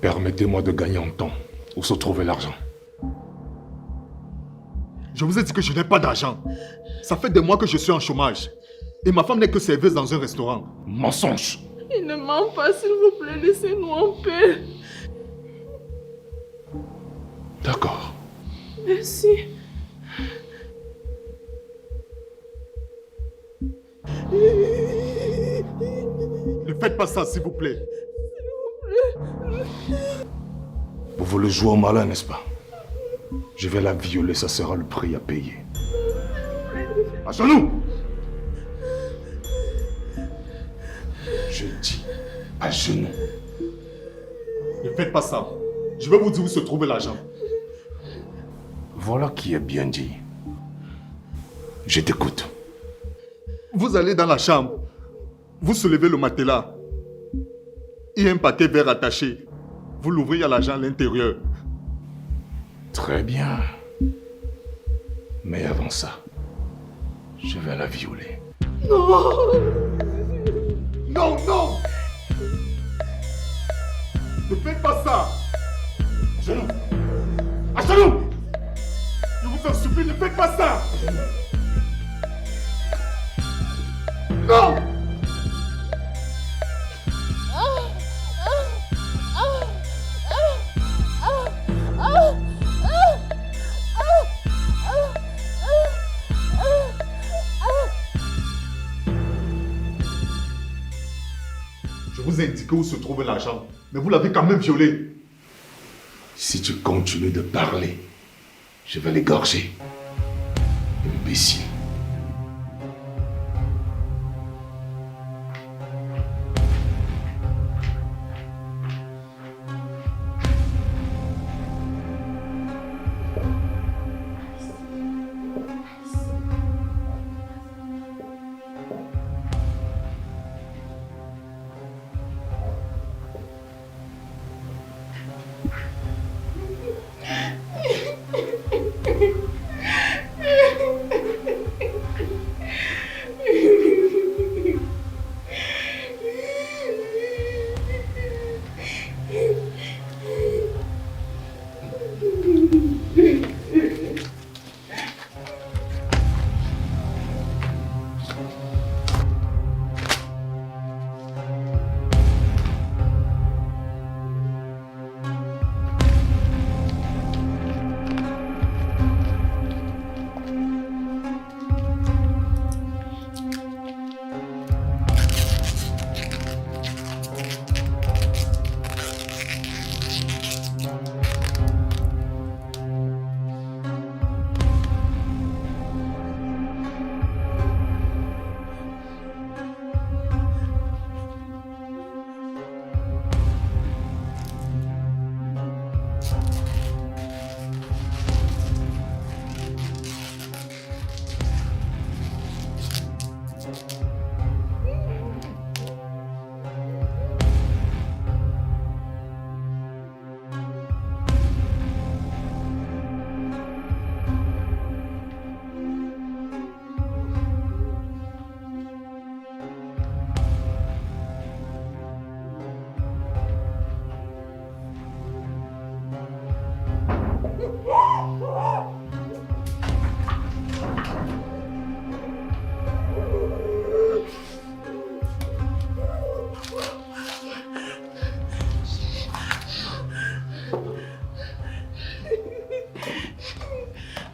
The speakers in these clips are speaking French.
Permettez-moi de gagner en temps. Où se trouve l'argent? Je vous ai dit que je n'ai pas d'argent. Ça fait des mois que je suis en chômage. Et ma femme n'est que serveuse dans un restaurant. Mensonge! Il ne ment pas, s'il vous plaît, laissez-nous en paix. D'accord. Merci. Ne faites pas ça, s'il vous plaît. Vous voulez jouer au malin, n'est-ce pas? Je vais la violer, ça sera le prix à payer. À genoux! Je dis à genoux. Ne faites pas ça. Je vais vous dire où se trouve l'argent. Voilà qui est bien dit. Je t'écoute. Vous allez dans la chambre. Vous soulevez le matelas. Il y a un paquet vert attaché. Vous l'ouvrez, il y a l'argent à l'intérieur. Très bien. Mais avant ça, je vais la violer. Non! Non, non! Ne faites pas ça! À genoux! À genoux! Je vous en supplie, ne faites pas ça! Non! Je vous ai indiqué où se trouve l'argent, mais vous l'avez quand même violé. Si tu continues de parler, je vais l'égorger. Imbécile.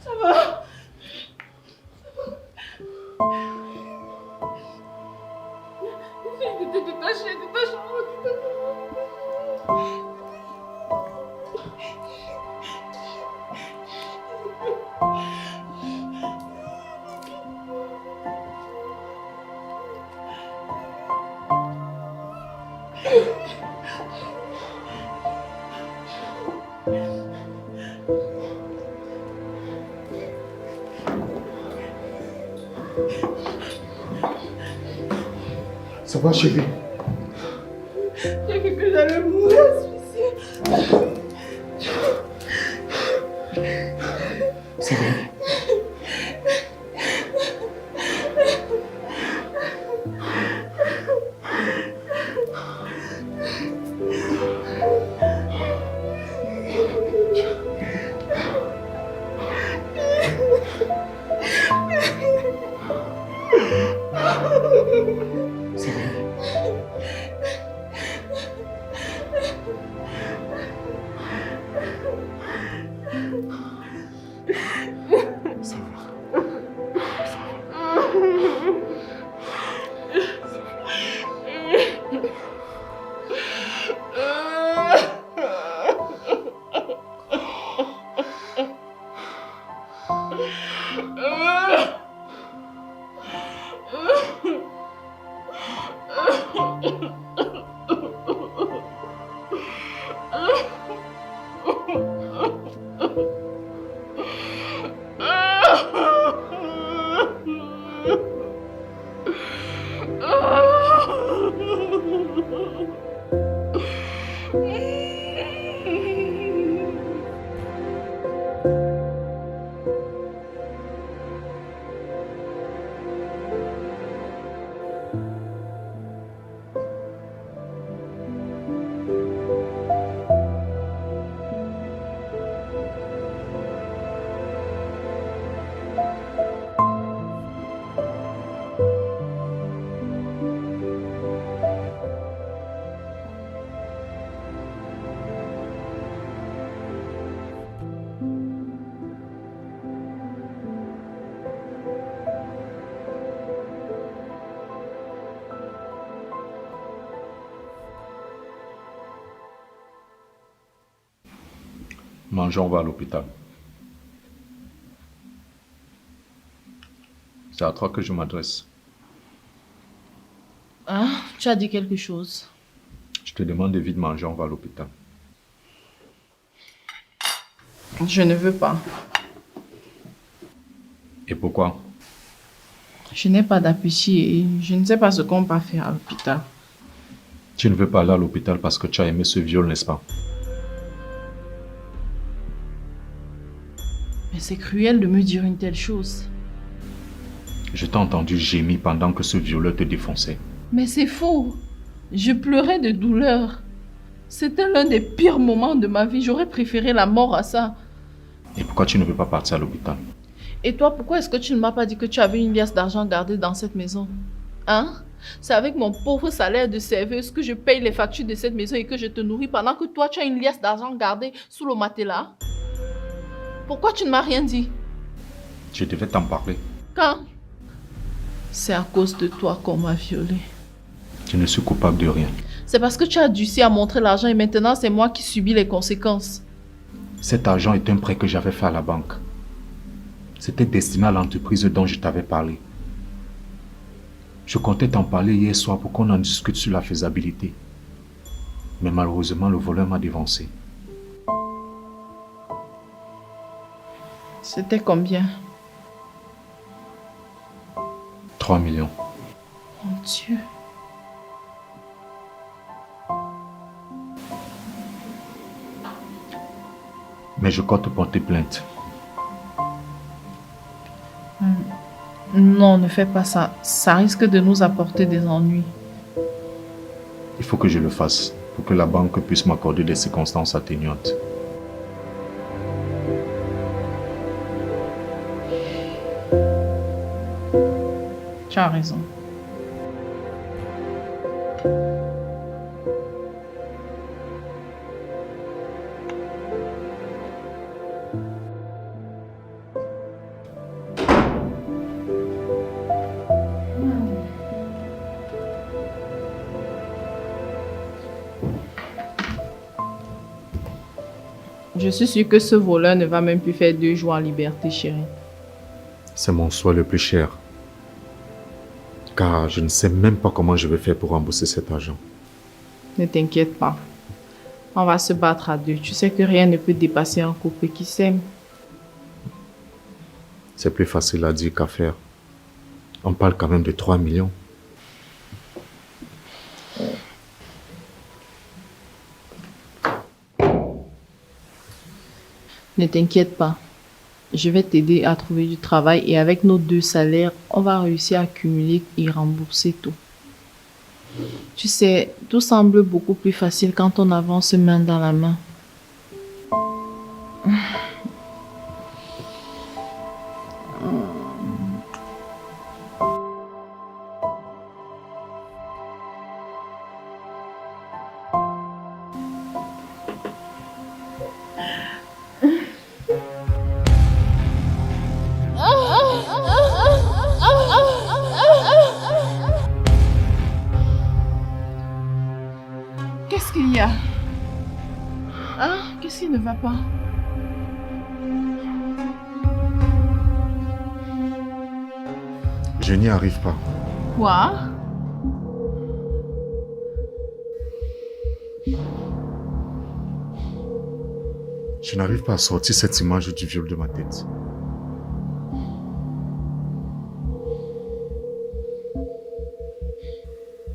Ça va? Détache-moi. Ça va, chérie? J'ai cru que j'allais mourir, suicide. Ça va? Mangeons, on va à l'hôpital. C'est à toi que je m'adresse. Ah, tu as dit quelque chose. Je te demande de vite manger, on va à l'hôpital. Je ne veux pas. Et pourquoi? Je n'ai pas d'appétit et je ne sais pas ce qu'on va faire à l'hôpital. Tu ne veux pas aller à l'hôpital parce que tu as aimé ce viol, n'est-ce pas? Mais c'est cruel de me dire une telle chose. Je t'ai entendu gémir pendant que ce violeur te défonçait. Mais c'est faux. Je pleurais de douleur. C'était l'un des pires moments de ma vie. J'aurais préféré la mort à ça. Et pourquoi tu ne veux pas partir à l'hôpital? Et toi, pourquoi est-ce que tu ne m'as pas dit que tu avais une liasse d'argent gardée dans cette maison? Hein? C'est avec mon pauvre salaire de serveuse que je paye les factures de cette maison et que je te nourris pendant que toi, tu as une liasse d'argent gardée sous le matelas. Pourquoi tu ne m'as rien dit? Je devais t'en parler. Quand? C'est à cause de toi qu'on m'a violée. Je ne suis coupable de rien. C'est parce que tu as adouci à montrer l'argent et maintenant c'est moi qui subis les conséquences. Cet argent est un prêt que j'avais fait à la banque. C'était destiné à l'entreprise dont je t'avais parlé. Je comptais t'en parler hier soir pour qu'on en discute sur la faisabilité. Mais malheureusement, le voleur m'a dévancé. C'était combien? 3 millions. Mon Dieu. Mais je compte porter plainte. Non, ne fais pas ça. Ça risque de nous apporter des ennuis. Il faut que je le fasse pour que la banque puisse m'accorder des circonstances atténuantes. Tu as raison. Je suis sûre que ce voleur ne va même plus faire 2 jours en liberté, chérie. C'est mon souhait le plus cher. Car je ne sais même pas comment je vais faire pour rembourser cet argent. Ne t'inquiète pas. On va se battre à 2. Tu sais que rien ne peut dépasser un couple qui s'aime. C'est plus facile à dire qu'à faire. On parle quand même de 3 millions. Ne t'inquiète pas. Je vais t'aider à trouver du travail et avec nos 2 salaires, on va réussir à accumuler et rembourser tout. Tu sais, tout semble beaucoup plus facile quand on avance main dans la main. Qu'est-ce qu'il y a? Hein? Qu'est-ce qui ne va pas? Je n'y arrive pas. Quoi? Je n'arrive pas à sortir cette image du viol de ma tête.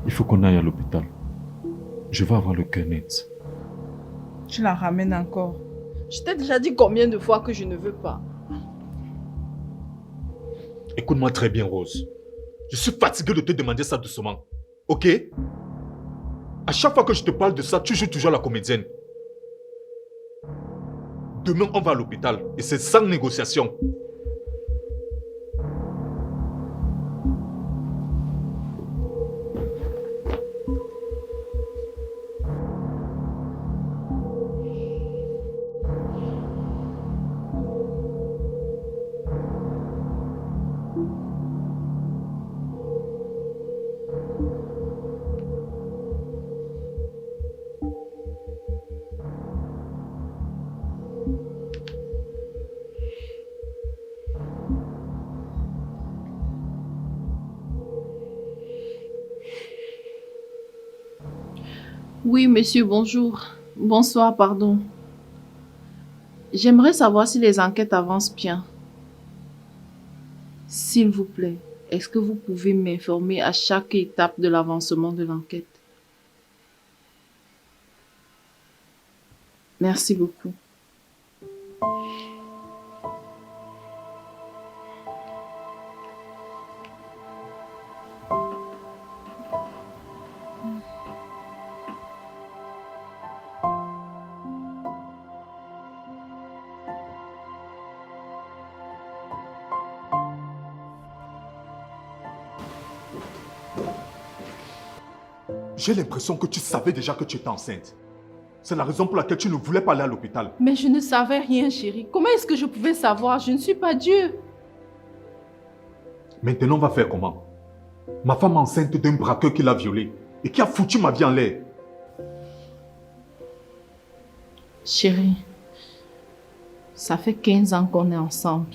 Il faut qu'on aille à l'hôpital. Je vais avoir le cœur net. Tu la ramènes encore. Je t'ai déjà dit combien de fois que je ne veux pas. Écoute-moi très bien, Rose. Je suis fatigué de te demander ça doucement. Ok? À chaque fois que je te parle de ça, tu joues toujours la comédienne. Demain, on va à l'hôpital et c'est sans négociation. Oui, monsieur, bonjour. Bonsoir, pardon. J'aimerais savoir si les enquêtes avancent bien. S'il vous plaît, est-ce que vous pouvez m'informer à chaque étape de l'avancement de l'enquête? Merci beaucoup. J'ai l'impression que tu savais déjà que tu étais enceinte. C'est la raison pour laquelle tu ne voulais pas aller à l'hôpital. Mais je ne savais rien, chérie. Comment est-ce que je pouvais savoir? Je ne suis pas Dieu. Maintenant, on va faire comment? Ma femme enceinte d'un braqueur qui l'a violée et qui a foutu ma vie en l'air. Chérie, ça fait 15 ans qu'on est ensemble.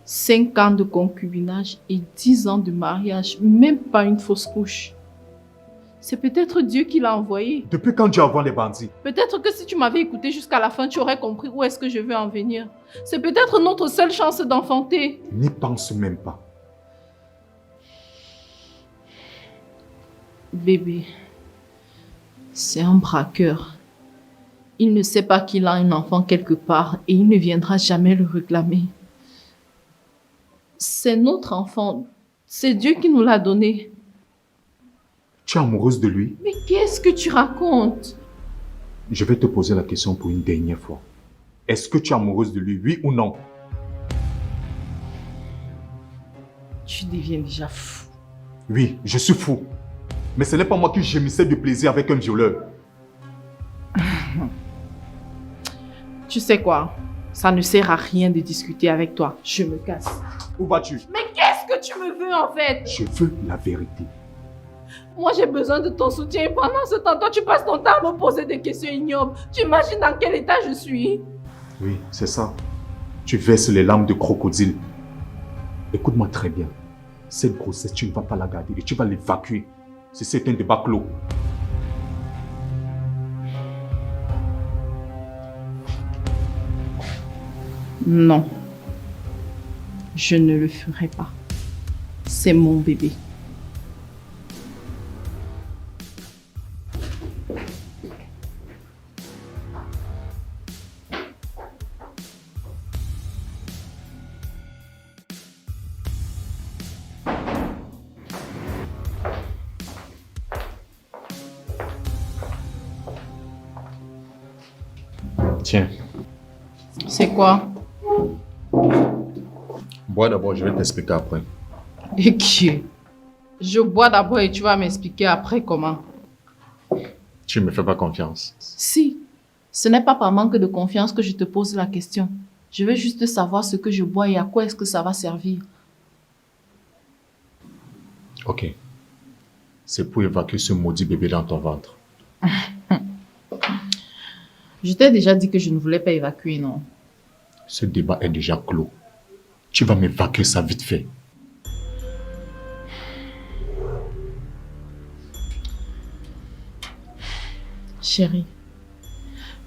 5 ans de concubinage et 10 ans de mariage. Même pas une fausse couche. C'est peut-être Dieu qui l'a envoyé. Depuis quand Dieu envoie les bandits? Peut-être que si tu m'avais écouté jusqu'à la fin, tu aurais compris où est-ce que je veux en venir. C'est peut-être notre seule chance d'enfanter. N'y pense même pas. Bébé, c'est un braqueur. Il ne sait pas qu'il a un enfant quelque part et il ne viendra jamais le réclamer. C'est notre enfant. C'est Dieu qui nous l'a donné. Tu es amoureuse de lui? Mais qu'est-ce que tu racontes? Je vais te poser la question pour une dernière fois. Est-ce que tu es amoureuse de lui, oui ou non? Tu deviens déjà fou. Oui, je suis fou. Mais ce n'est pas moi qui gémissais de plaisir avec un violeur. Tu sais quoi? Ça ne sert à rien de discuter avec toi. Je me casse. Où vas-tu? Mais qu'est-ce que tu me veux en fait? Je veux la vérité. Moi, j'ai besoin de ton soutien et pendant ce temps, toi, tu passes ton temps à me poser des questions ignobles. Tu imagines dans quel état je suis? Oui, c'est ça. Tu verses les larmes de crocodile. Écoute-moi très bien. Cette grossesse, tu ne vas pas la garder et tu vas l'évacuer. C'est un débat clos. Non. Je ne le ferai pas. C'est mon bébé. Tiens, C'est quoi? bois d'abord, je vais t'expliquer après. Et qui? Je bois d'abord et tu vas m'expliquer après comment. Tu ne me fais pas confiance. Si, ce n'est pas par manque de confiance que je te pose la question. Je veux juste savoir ce que je bois et à quoi est-ce que ça va servir. Ok. C'est pour évacuer ce maudit bébé dans ton ventre. Je t'ai déjà dit que je ne voulais pas évacuer, non? Ce débat est déjà clos. Tu vas m'évacuer ça vite fait. Chérie,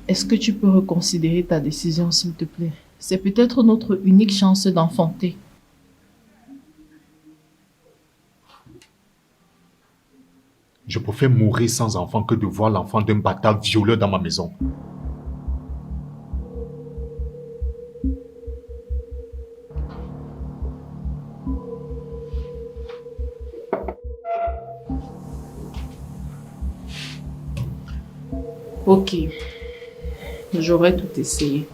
Est-ce que tu peux reconsidérer ta décision, s'il te plaît? C'est peut-être notre unique chance d'enfanter. Je préfère mourir sans enfant que de voir l'enfant d'un bâtard violeur dans ma maison. Ok. J'aurais tout essayé.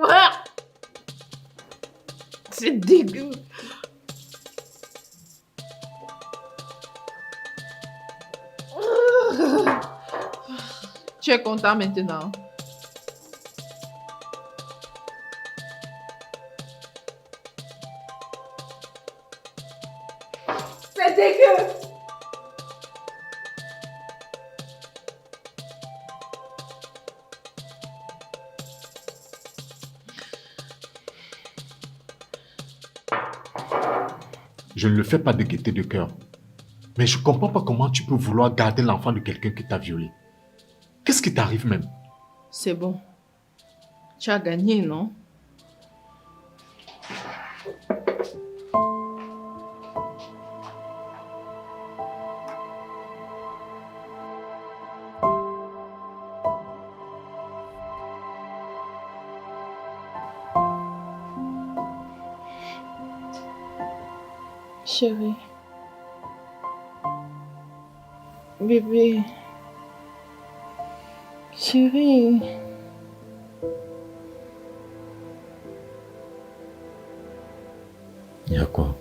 Ah! C'est dégueu. Tu es content maintenant? C'est dégueu. Je ne le fais pas de gaieté de cœur. Mais je comprends pas comment tu peux vouloir garder l'enfant de quelqu'un qui t'a violé. Qu'est-ce qui t'arrive même? C'est bon. Tu as gagné, non? Chérie. Bébé. Chérie. Il y a quoi?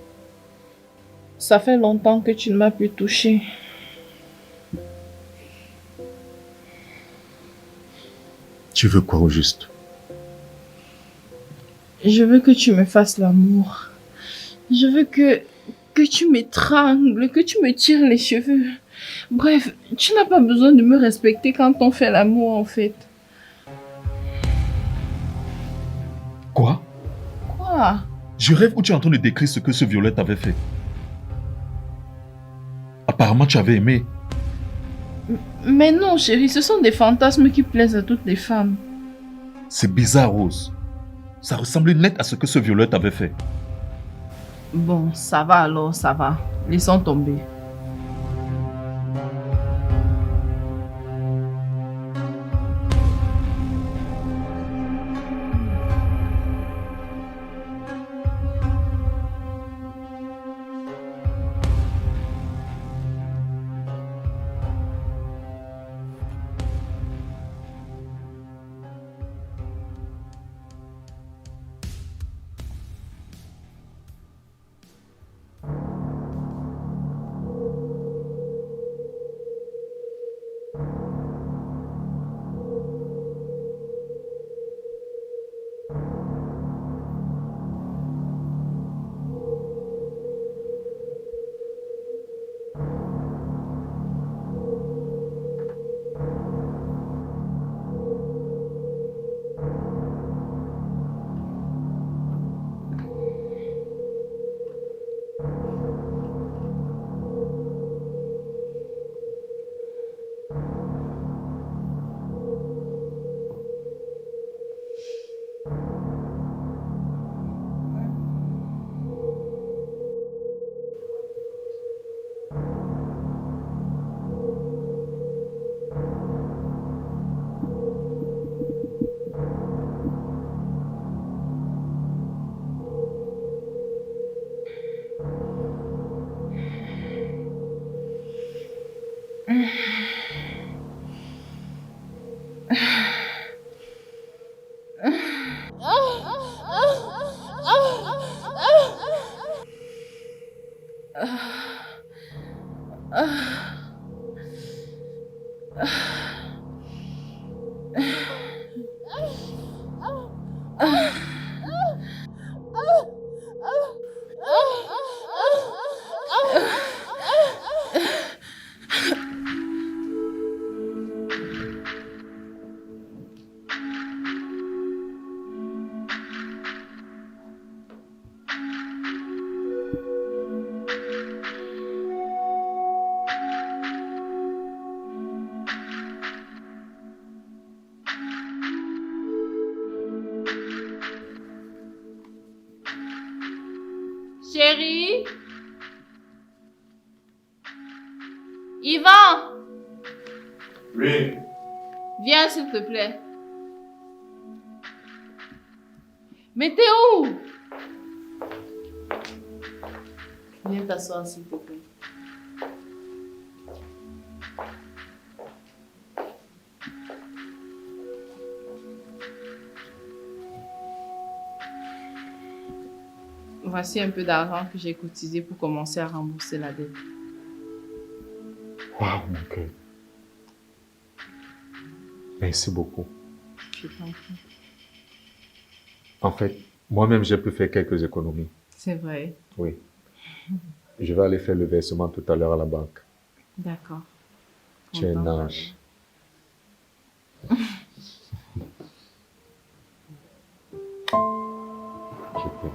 Ça fait longtemps que tu ne m'as plus touché. Tu veux quoi au juste? Je veux que tu me fasses l'amour. Je veux que tu m'étrangles, que tu me tires les cheveux. Bref, tu n'as pas besoin de me respecter quand on fait l'amour, en fait. Quoi? Quoi? Je rêve où tu es en train de décrire ce que ce violet t'avait fait. Apparemment, tu avais aimé. Mais non, chérie, ce sont des fantasmes qui plaisent à toutes les femmes. C'est bizarre, Rose. Ça ressemblait net à ce que ce violet t'avait fait. Bon, ça va alors, ça va. Laissons tomber. Chérie? Yvan? Oui. Viens, s'il te plaît. Mais t'es où? Viens t'asseoir, s'il te plaît. Voici un peu d'argent que j'ai cotisé pour commencer à rembourser la dette. Waouh, mon cœur. Merci beaucoup. Je t'en prie. En fait, moi-même, j'ai pu faire quelques économies. C'est vrai. Oui. Je vais aller faire le versement tout à l'heure à la banque. D'accord. Tu es un Contente. ange. Je t'aime.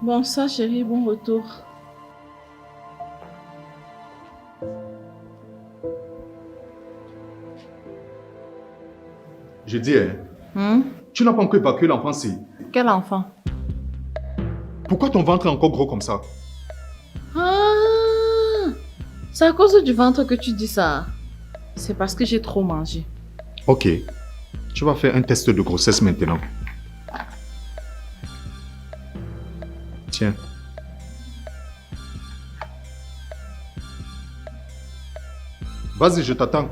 Bon, ça, chérie, bon retour. Je dis, hein, tu n'as pas encore évacué l'enfant ici. Quel enfant? Pourquoi ton ventre est encore gros comme ça? Ah! C'est à cause du ventre que tu dis ça. C'est parce que j'ai trop mangé. Ok. Tu vas faire un test de grossesse maintenant. Tiens. Vas-y, je t'attends.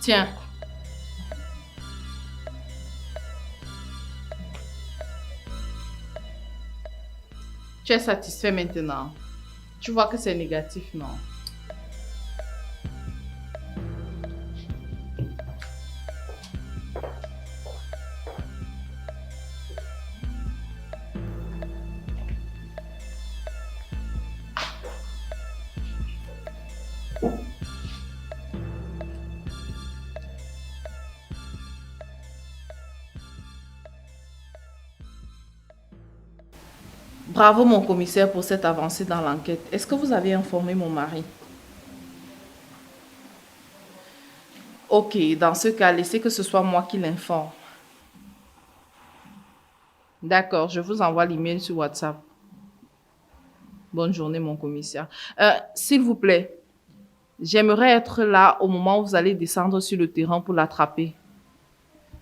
Tiens. Tu es satisfait maintenant. Tu vois que c'est négatif, non? Bravo, mon commissaire, pour cette avancée dans l'enquête. Est-ce que vous avez informé mon mari? Ok, dans ce cas, laissez que ce soit moi qui l'informe. D'accord, je vous envoie l'email sur WhatsApp. Bonne journée, mon commissaire. S'il vous plaît, j'aimerais être là au moment où vous allez descendre sur le terrain pour l'attraper.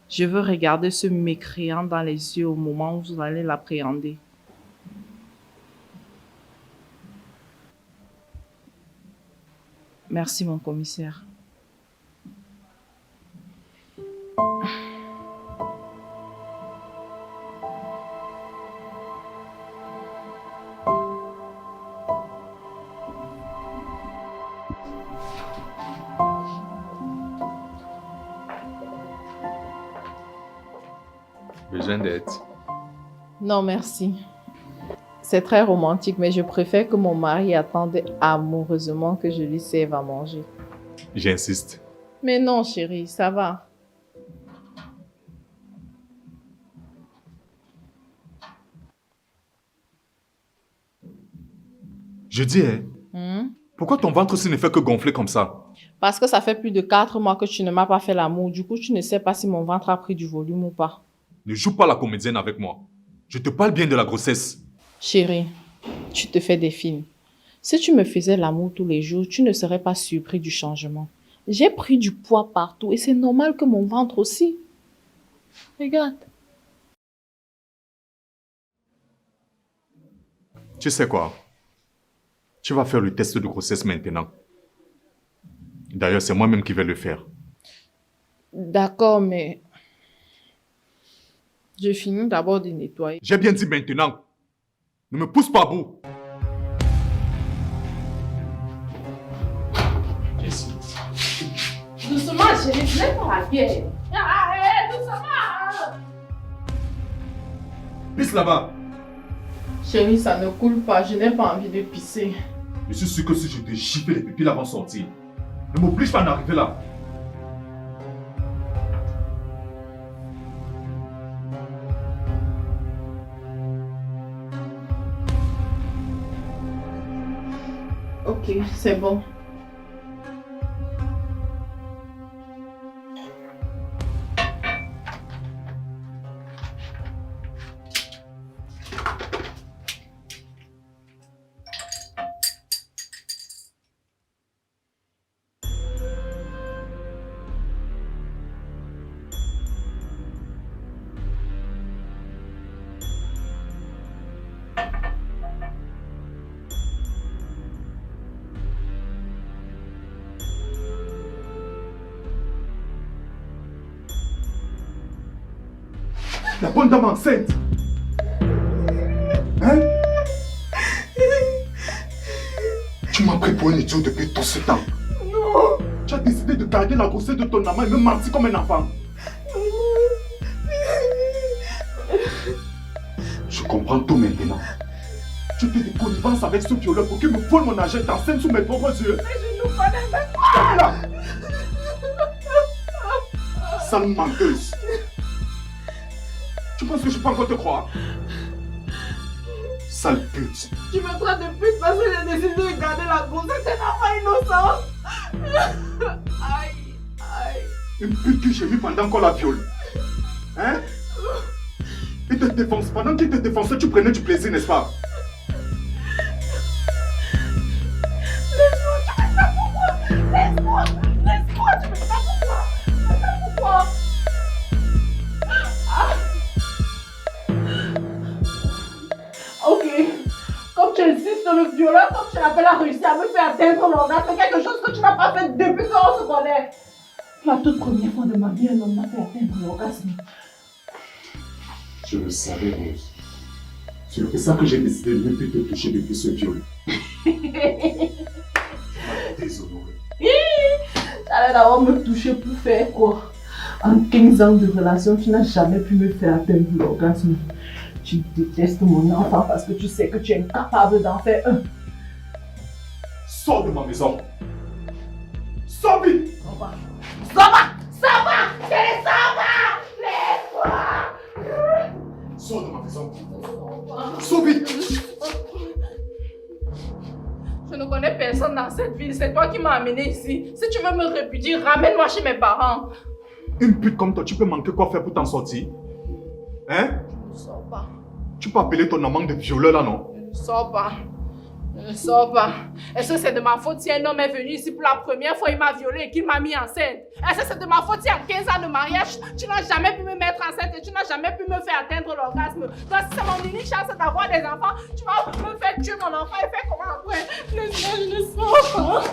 Je veux regarder ce mécréant dans les yeux au moment où vous allez l'appréhender. Merci, mon commissaire. Besoin d'aide. Non, merci. C'est très romantique, mais je préfère que mon mari attende amoureusement que je lui serve à manger. J'insiste. Mais non, chérie, ça va. Je dis, hein, pourquoi ton ventre aussi ne fait que gonfler comme ça? Parce que ça fait plus de 4 mois que tu ne m'as pas fait l'amour. Du coup, tu ne sais pas si mon ventre a pris du volume ou pas. Ne joue pas la comédienne avec moi. Je te parle bien de la grossesse. Chérie, tu te fais des films. Si tu me faisais l'amour tous les jours, tu ne serais pas surpris du changement. J'ai pris du poids partout et c'est normal que mon ventre aussi. Regarde. Tu sais quoi? Tu vas faire le test de grossesse maintenant. D'ailleurs, c'est moi-même qui vais le faire. D'accord, mais je finis d'abord de nettoyer. J'ai bien dit maintenant. Ne me pousse pas à bout. Jessie. Doucement, chérie, je n'ai pas la guerre. Doucement. Pisse là-bas. Chérie, ça ne coule pas. Je n'ai pas envie de pisser. Je suis sûr que si je te gifle les pupilles avant de sortir, ne m'oblige pas à en arriver là. Ok, c'est bon. La bonne dame enceinte. Hein? Tu m'as pris pour un idiot depuis tout ce temps. Non. Tu as décidé de garder la grossesse de ton amant et me mentir comme un enfant. Je comprends tout maintenant. Tu fais des connivences avec ce violeur pour qu'il me vole mon argent d'enceinte sous mes propres yeux. Mais je ne connais même pas. Là. Sale menteuse. Tu penses que je peux encore te croire? Sale pute. Tu me traites de pute parce que j'ai décidé de garder la grossesse d'un enfant innocent. Aïe, aïe. Une pute que j'ai mis pendant qu'on la viole. Hein? Il te défonce. Pendant qu'il te défonçait, tu prenais du plaisir, n'est-ce pas? Laisse-moi, tu fais ça pourquoi? Laisse-moi, tu fais ça pourquoi? Tu fais ça pourquoi? Ok, comme tu insistes sur le violeur, comme tu l'appelles à réussir à me faire atteindre l'orgasme, c'est quelque chose que tu n'as pas fait depuis qu'on se connaît. La toute première fois de ma vie, un homme m'a fait atteindre l'orgasme. Je le savais, Rose. C'est pour ça que j'ai décidé de ne plus te toucher depuis ce viol. Déshonoré. T'allais d'abord me toucher pour faire quoi? En 15 ans de relation, tu n'as jamais pu me faire atteindre l'orgasme. Tu détestes mon enfant parce que tu sais que tu es incapable d'en faire un. Sors de ma maison. Sors vite. Ça va, Chérie, ça va. Laisse-moi. Sors de ma maison. Sors vite. Je ne connais personne dans cette ville, c'est toi qui m'as amené ici. Si tu veux me répudier, ramène-moi chez mes parents. Une pute comme toi, tu peux manquer quoi faire pour t'en sortir? Hein? Je ne sors pas. Tu peux appeler ton amant de violeur là, non? Je ne sors pas. Je ne sors pas. Est-ce que c'est de ma faute si un homme est venu ici pour la première fois, il m'a violée et qu'il m'a mis enceinte? Est-ce que c'est de ma faute si en 15 ans de mariage, tu n'as jamais pu me mettre enceinte et tu n'as jamais pu me faire atteindre l'orgasme? Donc si c'est mon unique chance d'avoir des enfants, tu vas me faire tuer mon enfant et faire comment après? Laisse-moi, je ne sors pas.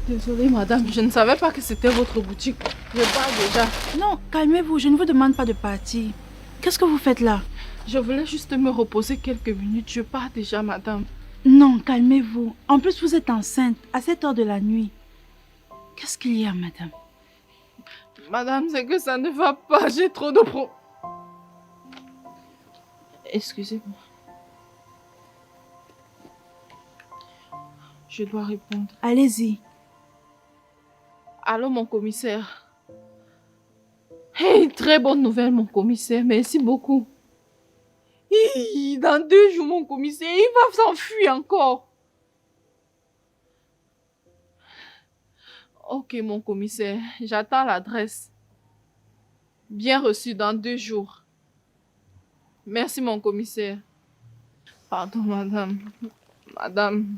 Désolée, madame, je ne savais pas que c'était votre boutique. Je pars déjà. Non, calmez-vous, je ne vous demande pas de partir. Qu'est-ce que vous faites là? Je voulais juste me reposer quelques minutes. Je pars déjà, madame. Non, calmez-vous. En plus, vous êtes enceinte à cette heure de la nuit. Qu'est-ce qu'il y a, madame? Madame, c'est que ça ne va pas. J'ai trop de pro... Excusez-moi. Je dois répondre. Allez-y. Allô, mon commissaire. Hey, très bonne nouvelle, mon commissaire. Merci beaucoup. Hi, dans 2 jours, mon commissaire, il va s'enfuir encore. Ok, mon commissaire, j'attends l'adresse. Bien reçu dans 2 jours. Merci, mon commissaire. Pardon, madame. Madame,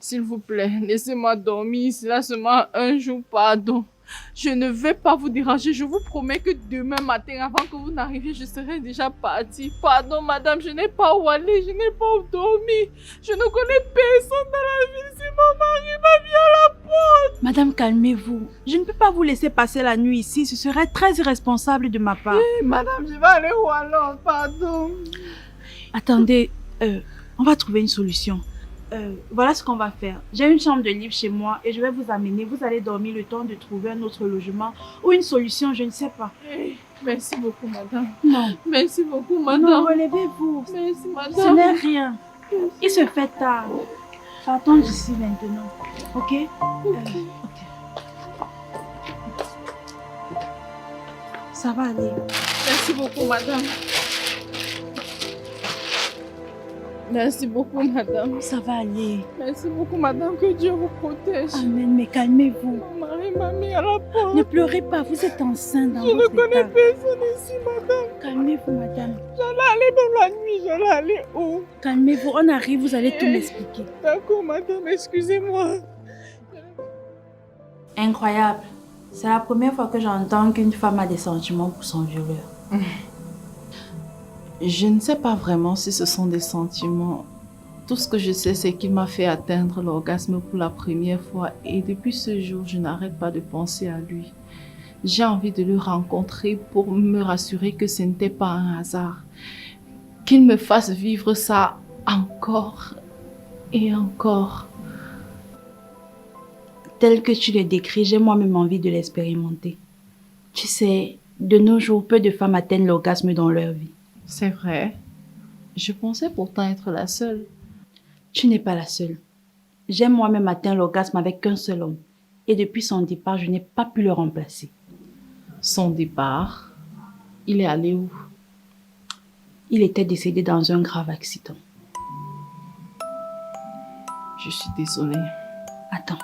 s'il vous plaît, laissez-moi dormir ici là seulement 1 jour, pardon. Je ne vais pas vous déranger. Je vous promets que demain matin, avant que vous n'arriviez, je serai déjà partie. Pardon, madame, je n'ai pas où aller, je n'ai pas où dormir. Je ne connais personne dans la ville. Si mon mari m'a mis à la porte. Madame, calmez-vous. Je ne peux pas vous laisser passer la nuit ici. Ce serait très irresponsable de ma part. Hey, madame, je vais aller où alors? Pardon. Attendez, on va trouver une solution. Voilà ce qu'on va faire. J'ai une chambre de libre chez moi et je vais vous amener. Vous allez dormir le temps de trouver un autre logement ou une solution, je ne sais pas. Hey, merci beaucoup, madame. Non. Merci beaucoup, Non, madame. relevez-vous. Merci, Ce madame. n'est rien. Il se fait tard. Partons d'ici maintenant. Ok? Ok. Ça va aller. Merci beaucoup, madame. Merci beaucoup, madame. Ça va aller. Merci beaucoup, madame. Que Dieu vous protège. Amen, mais calmez-vous. Mon mari m'a mis à la porte. Ne pleurez pas, vous êtes enceinte dans Je ne votre connais état. personne ici, madame. Calmez-vous, madame. J'allais aller dans la nuit. J'allais aller où? Calmez-vous, on arrive, vous allez tout m'expliquer. D'accord, madame. Excusez-moi. Incroyable. C'est la première fois que j'entends qu'une femme a des sentiments pour son violeur. Je ne sais pas vraiment si ce sont des sentiments. Tout ce que je sais, c'est qu'il m'a fait atteindre l'orgasme pour la première fois. Et depuis ce jour, je n'arrête pas de penser à lui. J'ai envie de le rencontrer pour me rassurer que ce n'était pas un hasard. Qu'il me fasse vivre ça encore et encore. Tel que tu le décris, j'ai moi-même envie de l'expérimenter. Tu sais, de nos jours, peu de femmes atteignent l'orgasme dans leur vie. C'est vrai. Je pensais pourtant être la seule. Tu n'es pas la seule. J'ai moi-même atteint l'orgasme avec qu'un seul homme. Et depuis son départ, je n'ai pas pu le remplacer. Son départ, il est allé où? Il était décédé dans un grave accident. Je suis désolée. Attends.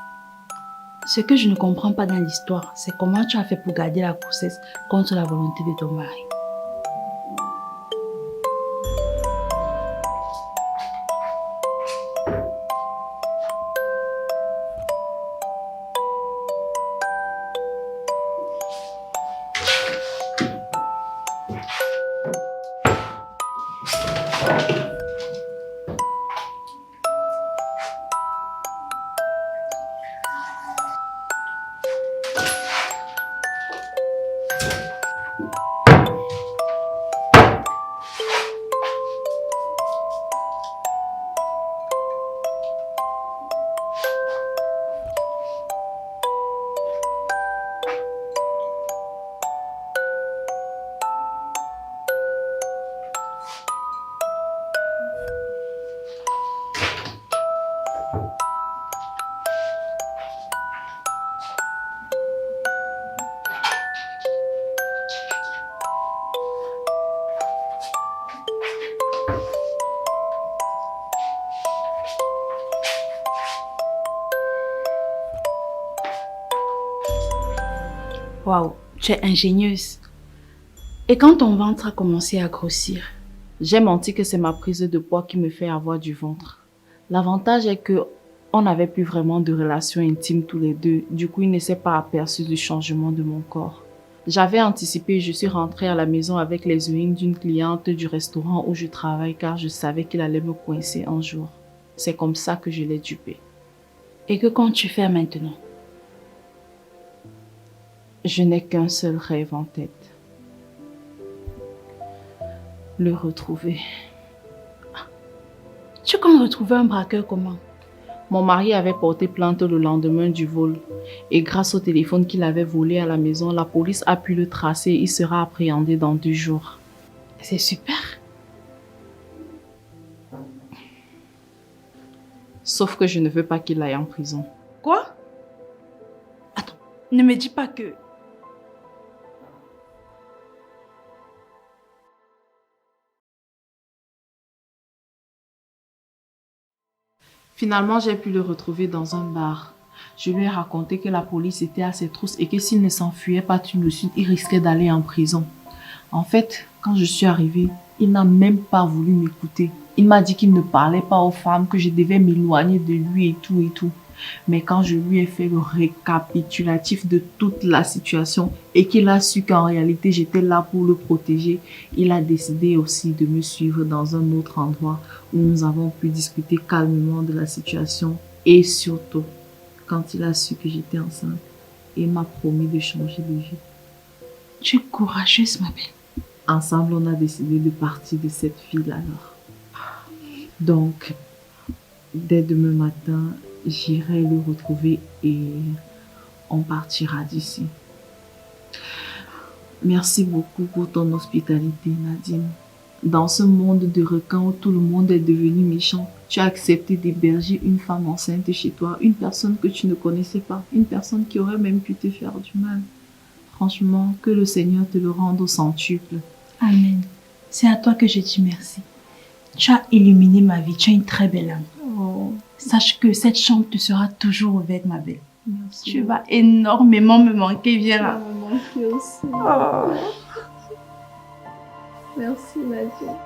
Ce que je ne comprends pas dans l'histoire, c'est comment tu as fait pour garder la grossesse contre la volonté de ton mari. Waouh, tu es ingénieuse. Et quand ton ventre a commencé à grossir? J'ai menti que c'est ma prise de poids qui me fait avoir du ventre. L'avantage est que on n'avait plus vraiment de relations intimes tous les deux. Du coup, il ne s'est pas aperçu du changement de mon corps. J'avais anticipé et je suis rentrée à la maison avec les owings d'une cliente du restaurant où je travaille car je savais qu'il allait me coincer un jour. C'est comme ça que je l'ai dupé. Et que comptes-tu faire maintenant? Je n'ai qu'un seul rêve en tête. Le retrouver. Tu comptes retrouver un braqueur comment? Mon mari avait porté plainte le lendemain du vol. Et grâce au téléphone qu'il avait volé à la maison, la police a pu le tracer et il sera appréhendé dans 2 jours. C'est super. Sauf que je ne veux pas qu'il aille en prison. Quoi? Attends, ne me dis pas que... Finalement, j'ai pu le retrouver dans un bar. Je lui ai raconté que la police était à ses trousses et que s'il ne s'enfuyait pas tout de suite, il risquait d'aller en prison. En fait, quand je suis arrivée, il n'a même pas voulu m'écouter. Il m'a dit qu'il ne parlait pas aux femmes, que je devais m'éloigner de lui et tout et tout. Mais quand je lui ai fait le récapitulatif de toute la situation et qu'il a su qu'en réalité j'étais là pour le protéger, il a décidé aussi de me suivre dans un autre endroit où nous avons pu discuter calmement de la situation et surtout quand il a su que j'étais enceinte, il m'a promis de changer de vie. Tu es courageuse, ma belle. Ensemble, on a décidé de partir de cette ville alors. Donc, dès demain matin, j'irai le retrouver et on partira d'ici. Merci beaucoup pour ton hospitalité, Nadine. Dans ce monde de requins où tout le monde est devenu méchant, tu as accepté d'héberger une femme enceinte chez toi, une personne que tu ne connaissais pas, une personne qui aurait même pu te faire du mal. Franchement, que le Seigneur te le rende au centuple. Amen. C'est à toi que je dis merci. Tu as illuminé ma vie, tu as une très belle âme. Oh, Sache que cette chambre te sera toujours ouverte, ma belle. merci. Tu vas énormément me manquer, viens là. me manquer aussi. Oh. Merci, Nadine.